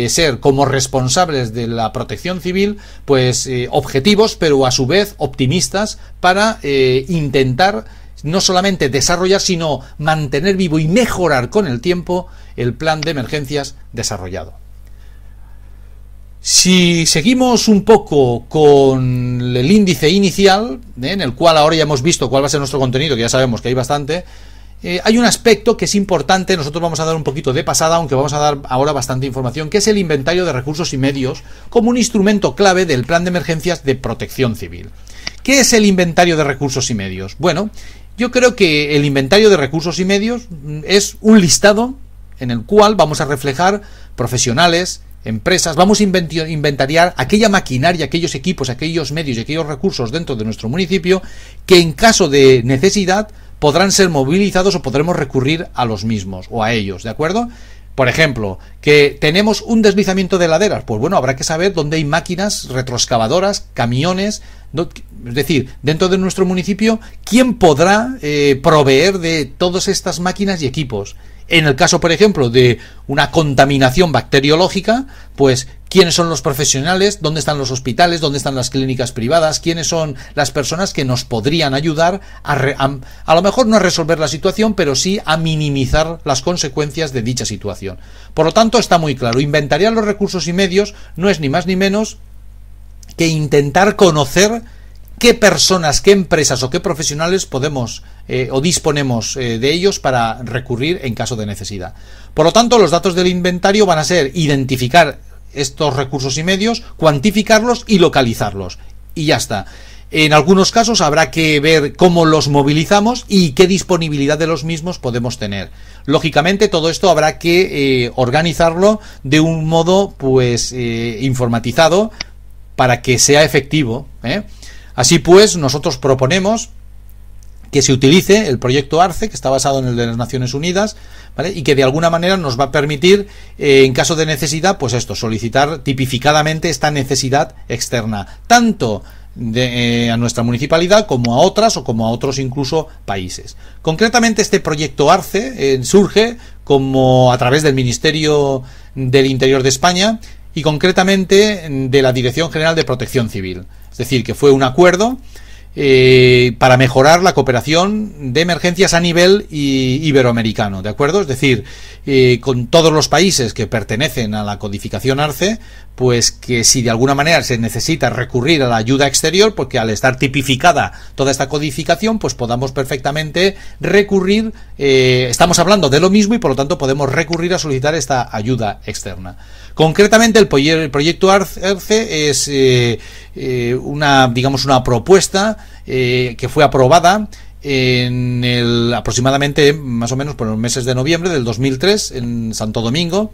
ser como responsables de la protección civil, pues objetivos, pero a su vez optimistas para intentar no solamente desarrollar, sino mantener vivo y mejorar con el tiempo el plan de emergencias desarrollado. Si seguimos un poco con el índice inicial, en el cual ahora ya hemos visto cuál va a ser nuestro contenido, que ya sabemos que hay bastante, hay un aspecto que es importante, nosotros vamos a dar un poquito de pasada, aunque vamos a dar ahora bastante información, que es el inventario de recursos y medios como un instrumento clave del plan de emergencias de protección civil. ¿Qué es el inventario de recursos y medios? Bueno, yo creo que el inventario de recursos y medios es un listado en el cual vamos a reflejar profesionales, empresas, vamos a inventariar aquella maquinaria, aquellos equipos, aquellos medios y aquellos recursos dentro de nuestro municipio que en caso de necesidad podrán ser movilizados o podremos recurrir a los mismos o a ellos, ¿de acuerdo? Por ejemplo, que tenemos un deslizamiento de laderas, pues bueno, habrá que saber dónde hay máquinas retroexcavadoras, camiones, es decir, dentro de nuestro municipio, ¿quién podrá proveer de todas estas máquinas y equipos? En el caso, por ejemplo, de una contaminación bacteriológica, pues quiénes son los profesionales, dónde están los hospitales, dónde están las clínicas privadas, quiénes son las personas que nos podrían ayudar a lo mejor no a resolver la situación, pero sí a minimizar las consecuencias de dicha situación. Por lo tanto, está muy claro, inventariar los recursos y medios no es ni más ni menos que intentar conocer qué personas, qué empresas o qué profesionales podemos o disponemos de ellos para recurrir en caso de necesidad. Por lo tanto, los datos del inventario van a ser identificar estos recursos y medios, cuantificarlos y localizarlos. Y ya está. En algunos casos habrá que ver cómo los movilizamos y qué disponibilidad de los mismos podemos tener. Lógicamente, todo esto habrá que organizarlo de un modo pues informatizado para que sea efectivo, Así pues, nosotros proponemos que se utilice el proyecto ARCE, que está basado en el de las Naciones Unidas, ¿vale? Y que de alguna manera nos va a permitir, en caso de necesidad, pues esto, solicitar tipificadamente esta necesidad externa, tanto a nuestra municipalidad como a otras o como a otros incluso países. Concretamente, este proyecto ARCE surge como a través del Ministerio del Interior de España y concretamente de la Dirección General de Protección Civil. Es decir, que fue un acuerdo para mejorar la cooperación de emergencias a nivel iberoamericano, ¿de acuerdo? Es decir, con todos los países que pertenecen a la codificación ARCE, pues que si de alguna manera se necesita recurrir a la ayuda exterior, porque al estar tipificada toda esta codificación, pues podamos perfectamente recurrir, estamos hablando de lo mismo y por lo tanto podemos recurrir a solicitar esta ayuda externa. Concretamente, el proyecto ARCE es una propuesta que fue aprobada en aproximadamente más o menos por los meses de noviembre del 2003 en Santo Domingo.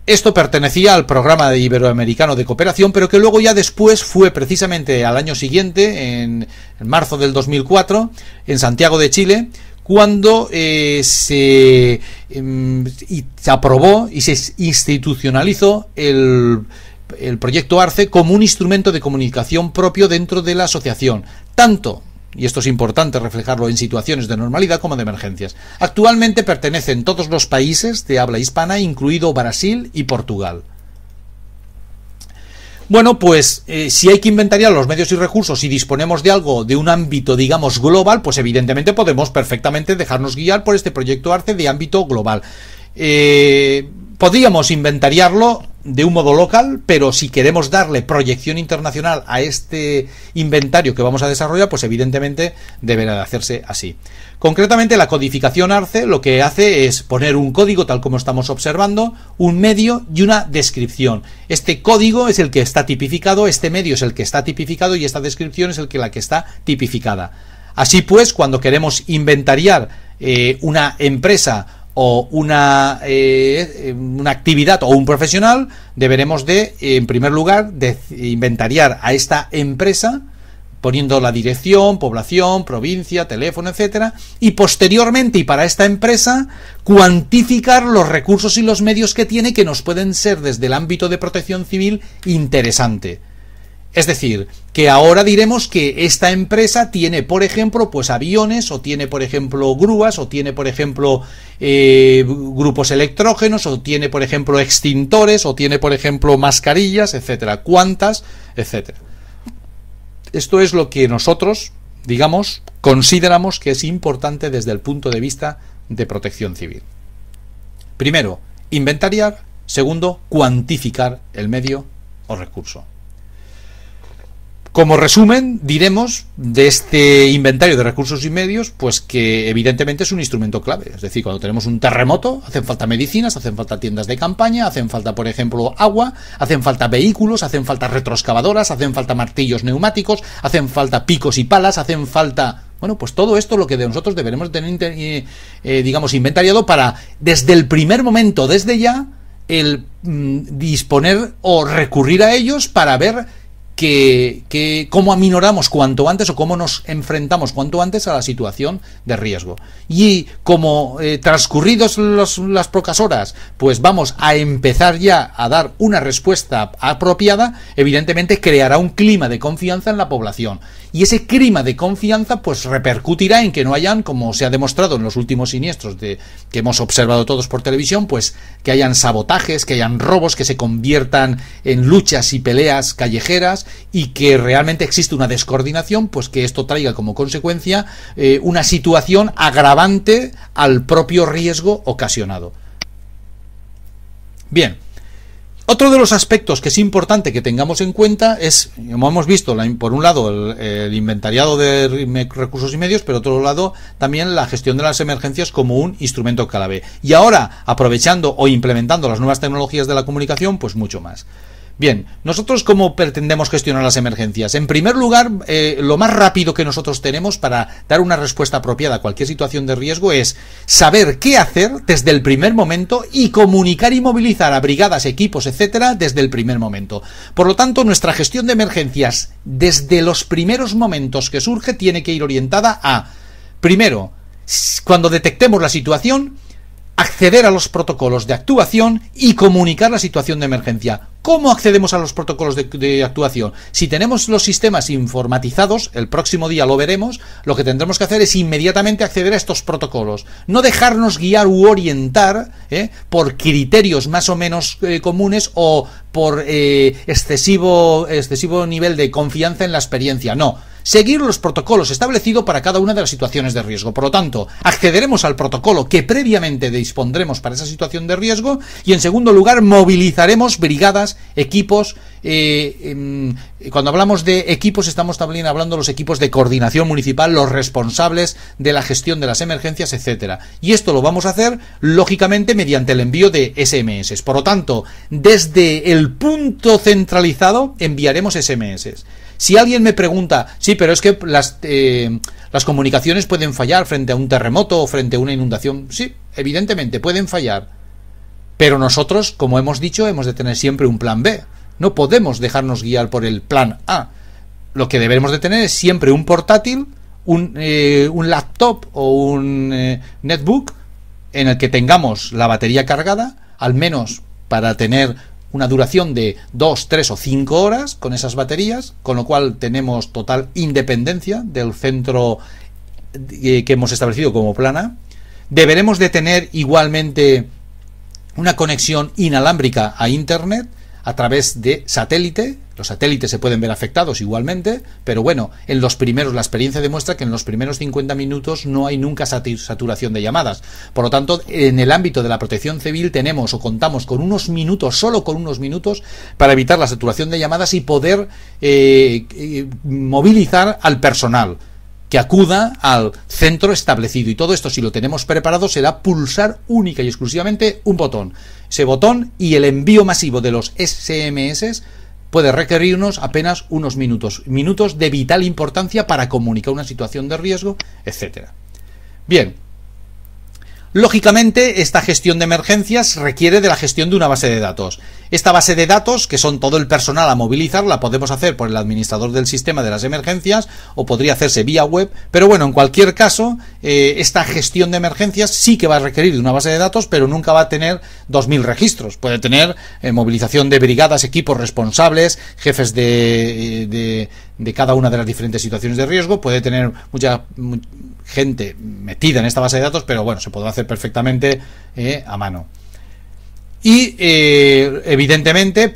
Esto pertenecía al programa iberoamericano de cooperación, pero que luego ya después fue precisamente al año siguiente, en marzo del 2004, en Santiago de Chile, cuando se aprobó y se institucionalizó el proyecto ARCE como un instrumento de comunicación propio dentro de la asociación, tanto, y esto es importante reflejarlo, en situaciones de normalidad como de emergencias. Actualmente pertenecen todos los países de habla hispana, incluido Brasil y Portugal. Bueno, pues si hay que inventariar los medios y recursos y disponemos de algo de un ámbito, digamos, global, pues evidentemente podemos perfectamente dejarnos guiar por este proyecto ARCE de ámbito global. Podríamos inventariarlo de un modo local, pero si queremos darle proyección internacional a este inventario que vamos a desarrollar, pues evidentemente deberá de hacerse así. Concretamente, la codificación ARCE lo que hace es poner un código, tal como estamos observando, un medio y una descripción. Este código es el que está tipificado, este medio es el que está tipificado y esta descripción es la que está tipificada. Así pues, cuando queremos inventariar una empresa o una actividad o un profesional, deberemos de, en primer lugar, de inventariar a esta empresa poniendo la dirección, población, provincia, teléfono, etcétera, y posteriormente, y para esta empresa, cuantificar los recursos y los medios que tiene, que nos pueden ser desde el ámbito de protección civil interesante. Es decir, que ahora diremos que esta empresa tiene, por ejemplo, pues aviones, o tiene, por ejemplo, grúas, o tiene, por ejemplo, grupos electrógenos, o tiene, por ejemplo, extintores, o tiene, por ejemplo, mascarillas, etcétera, cuántas, etcétera. Esto es lo que nosotros, digamos, consideramos que es importante desde el punto de vista de protección civil. Primero, inventariar. Segundo, cuantificar el medio o recurso. Como resumen, diremos de este inventario de recursos y medios, pues que evidentemente es un instrumento clave. Es decir, cuando tenemos un terremoto, hacen falta medicinas, hacen falta tiendas de campaña, hacen falta, por ejemplo, agua, hacen falta vehículos, hacen falta retroexcavadoras, hacen falta martillos neumáticos, hacen falta picos y palas, hacen falta... Bueno, pues todo esto lo que de nosotros deberemos tener, digamos, inventariado para, desde el primer momento, desde ya, el disponer o recurrir a ellos para ver cómo aminoramos cuanto antes o cómo nos enfrentamos cuanto antes a la situación de riesgo. Y como transcurridos las pocas horas, pues vamos a empezar ya a dar una respuesta apropiada, evidentemente creará un clima de confianza en la población. Y ese clima de confianza pues repercutirá en que no hayan, como se ha demostrado en los últimos siniestros que hemos observado todos por televisión, pues que hayan sabotajes, que hayan robos, que se conviertan en luchas y peleas callejeras, y que realmente existe una descoordinación, pues que esto traiga como consecuencia una situación agravante al propio riesgo ocasionado. Bien. Otro de los aspectos que es importante que tengamos en cuenta es, como hemos visto, por un lado el inventariado de recursos y medios, pero por otro lado también la gestión de las emergencias como un instrumento clave. Y ahora, aprovechando o implementando las nuevas tecnologías de la comunicación, pues mucho más. Bien, nosotros ¿cómo pretendemos gestionar las emergencias? En primer lugar, lo más rápido que nosotros tenemos para dar una respuesta apropiada a cualquier situación de riesgo es saber qué hacer desde el primer momento y comunicar y movilizar a brigadas, equipos, etcétera, desde el primer momento. Por lo tanto, nuestra gestión de emergencias desde los primeros momentos que surge tiene que ir orientada a, primero, cuando detectemos la situación, acceder a los protocolos de actuación y comunicar la situación de emergencia. ¿Cómo accedemos a los protocolos de actuación? Si tenemos los sistemas informatizados, el próximo día lo veremos, lo que tendremos que hacer es inmediatamente acceder a estos protocolos. No dejarnos guiar u orientar por criterios más o menos comunes o por excesivo nivel de confianza en la experiencia. No. Seguir los protocolos establecidos para cada una de las situaciones de riesgo. Por lo tanto, accederemos al protocolo que previamente dispondremos para esa situación de riesgo y, en segundo lugar, movilizaremos brigadas, equipos. Cuando hablamos de equipos, estamos también hablando de los equipos de coordinación municipal, los responsables de la gestión de las emergencias, etcétera. Y esto lo vamos a hacer, lógicamente, mediante el envío de SMS. Por lo tanto, desde el punto centralizado enviaremos SMS. Si alguien me pregunta, sí, pero es que las comunicaciones pueden fallar frente a un terremoto o frente a una inundación. Sí, evidentemente pueden fallar. Pero nosotros, como hemos dicho, hemos de tener siempre un plan B. No podemos dejarnos guiar por el plan A. Lo que debemos de tener es siempre un portátil, un laptop o un netbook en el que tengamos la batería cargada, al menos para tener una duración de 2, 3 o 5 horas con esas baterías, con lo cual tenemos total independencia del centro que hemos establecido como plan A. Deberemos de tener igualmente una conexión inalámbrica a Internet a través de satélite. Los satélites se pueden ver afectados igualmente, pero bueno, la experiencia demuestra que en los primeros 50 minutos no hay nunca saturación de llamadas. Por lo tanto, en el ámbito de la protección civil tenemos o contamos con unos minutos, solo con unos minutos, para evitar la saturación de llamadas y poder movilizar al personal que acuda al centro establecido. Y todo esto, si lo tenemos preparado, será pulsar única y exclusivamente un botón. Ese botón y el envío masivo de los SMS puede requerirnos apenas unos minutos de vital importancia para comunicar una situación de riesgo, etcétera. Bien, Lógicamente, esta gestión de emergencias requiere de la gestión de una base de datos. Esta base de datos, que son todo el personal a movilizar, la podemos hacer por el administrador del sistema de las emergencias o podría hacerse vía web, pero bueno, en cualquier caso, esta gestión de emergencias sí que va a requerir de una base de datos, pero nunca va a tener 2000 registros. Puede tener movilización de brigadas, equipos responsables, jefes de cada una de las diferentes situaciones de riesgo, puede tener mucha gente metida en esta base de datos, pero bueno, se podrá hacer perfectamente a mano. Y evidentemente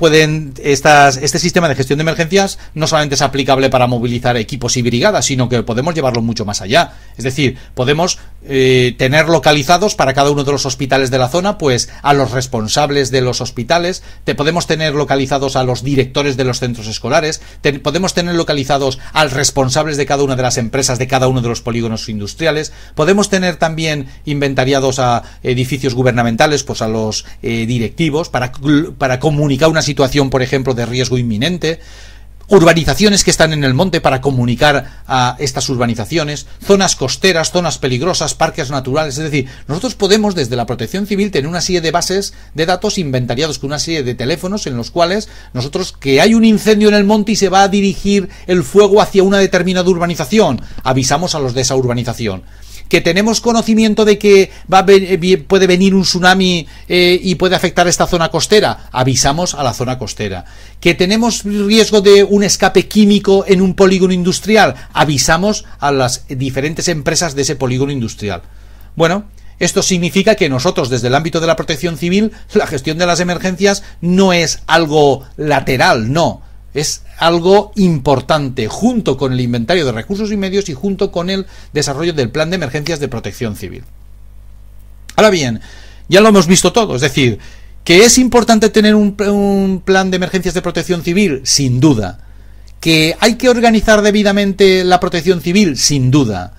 este sistema de gestión de emergencias no solamente es aplicable para movilizar equipos y brigadas, sino que podemos llevarlo mucho más allá. Es decir, podemos tener localizados para cada uno de los hospitales de la zona, pues a los responsables de los hospitales, podemos tener localizados a los directores de los centros escolares, podemos tener localizados a los responsables de cada una de las empresas de cada uno de los polígonos industriales, podemos tener también inventariados a edificios gubernamentales, pues a los directivos para comunicar una situación, por ejemplo, de riesgo inminente, urbanizaciones que están en el monte para comunicar a estas urbanizaciones, zonas costeras, zonas peligrosas, parques naturales. Es decir, nosotros podemos desde la Protección Civil tener una serie de bases de datos inventariados con una serie de teléfonos en los cuales nosotros, que hay un incendio en el monte y se va a dirigir el fuego hacia una determinada urbanización, avisamos a los de esa urbanización. Que tenemos conocimiento de que puede venir un tsunami y puede afectar esta zona costera, avisamos a la zona costera. Que tenemos riesgo de un escape químico en un polígono industrial, avisamos a las diferentes empresas de ese polígono industrial. Bueno, esto significa que nosotros desde el ámbito de la Protección Civil, la gestión de las emergencias no es algo lateral, no. Es algo importante, junto con el inventario de recursos y medios y junto con el desarrollo del plan de emergencias de Protección Civil. Ahora bien, ya lo hemos visto todo, es decir, que es importante tener un plan de emergencias de Protección Civil, sin duda. Que hay que organizar debidamente la Protección Civil, sin duda.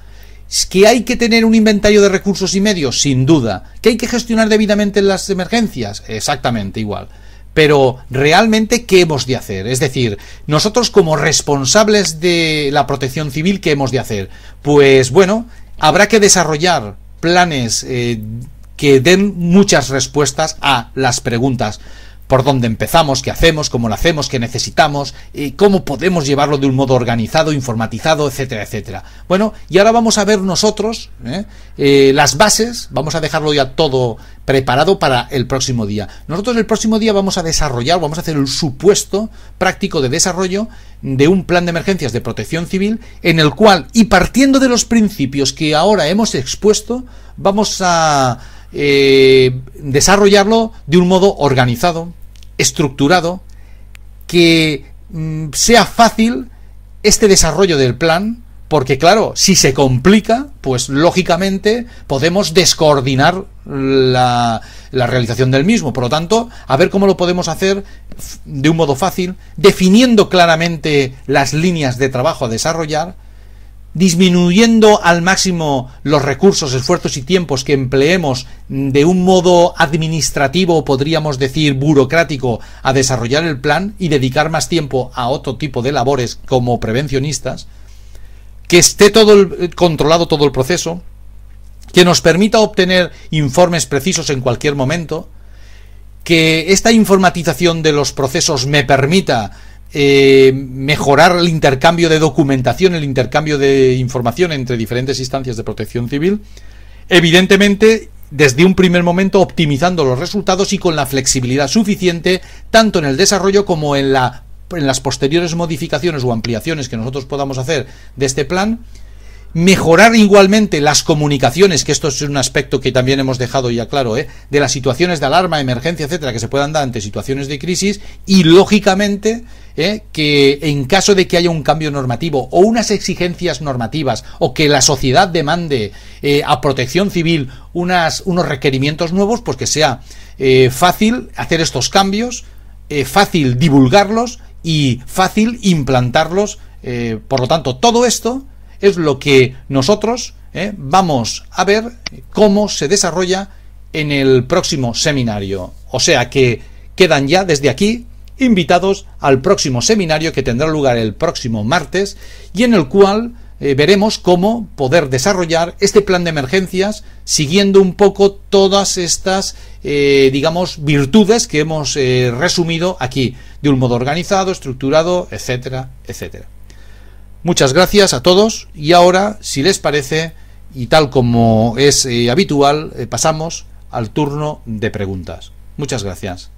Que hay que tener un inventario de recursos y medios, sin duda. Que hay que gestionar debidamente las emergencias, exactamente igual. Pero realmente, ¿qué hemos de hacer? Es decir, nosotros como responsables de la Protección Civil, ¿qué hemos de hacer? Pues bueno, habrá que desarrollar planes que den muchas respuestas a las preguntas. ¿Por dónde empezamos? ¿Qué hacemos? ¿Cómo lo hacemos? ¿Qué necesitamos? ¿Cómo podemos llevarlo de un modo organizado, informatizado, etcétera, etcétera? Bueno, y ahora vamos a ver nosotros las bases, vamos a dejarlo ya todo preparado para el próximo día. Nosotros el próximo día vamos a desarrollar, vamos a hacer el supuesto práctico de desarrollo de un plan de emergencias de Protección Civil en el cual, y partiendo de los principios que ahora hemos expuesto, vamos a desarrollarlo de un modo organizado, estructurado, que sea fácil este desarrollo del plan, porque claro, si se complica, pues lógicamente podemos descoordinar la realización del mismo. Por lo tanto, a ver cómo lo podemos hacer de un modo fácil, definiendo claramente las líneas de trabajo a desarrollar, disminuyendo al máximo los recursos, esfuerzos y tiempos que empleemos de un modo administrativo, podríamos decir burocrático, a desarrollar el plan y dedicar más tiempo a otro tipo de labores como prevencionistas, que esté controlado todo el proceso, que nos permita obtener informes precisos en cualquier momento, que esta informatización de los procesos me permita mejorar el intercambio de documentación, el intercambio de información entre diferentes instancias de Protección Civil, evidentemente desde un primer momento optimizando los resultados y con la flexibilidad suficiente tanto en el desarrollo como en las posteriores modificaciones o ampliaciones que nosotros podamos hacer de este plan. Mejorar igualmente las comunicaciones, que esto es un aspecto que también hemos dejado ya claro, de las situaciones de alarma, emergencia, etcétera, que se puedan dar ante situaciones de crisis, y lógicamente que en caso de que haya un cambio normativo o unas exigencias normativas o que la sociedad demande a Protección Civil unos requerimientos nuevos, pues que sea fácil hacer estos cambios, fácil divulgarlos y fácil implantarlos. Por lo tanto, todo esto es lo que nosotros vamos a ver cómo se desarrolla en el próximo seminario. O sea que quedan ya desde aquí invitados al próximo seminario que tendrá lugar el próximo martes y en el cual veremos cómo poder desarrollar este plan de emergencias siguiendo un poco todas estas, digamos, virtudes que hemos resumido aquí, de un modo organizado, estructurado, etcétera, etcétera. Muchas gracias a todos y ahora, si les parece, y tal como es habitual, pasamos al turno de preguntas. Muchas gracias.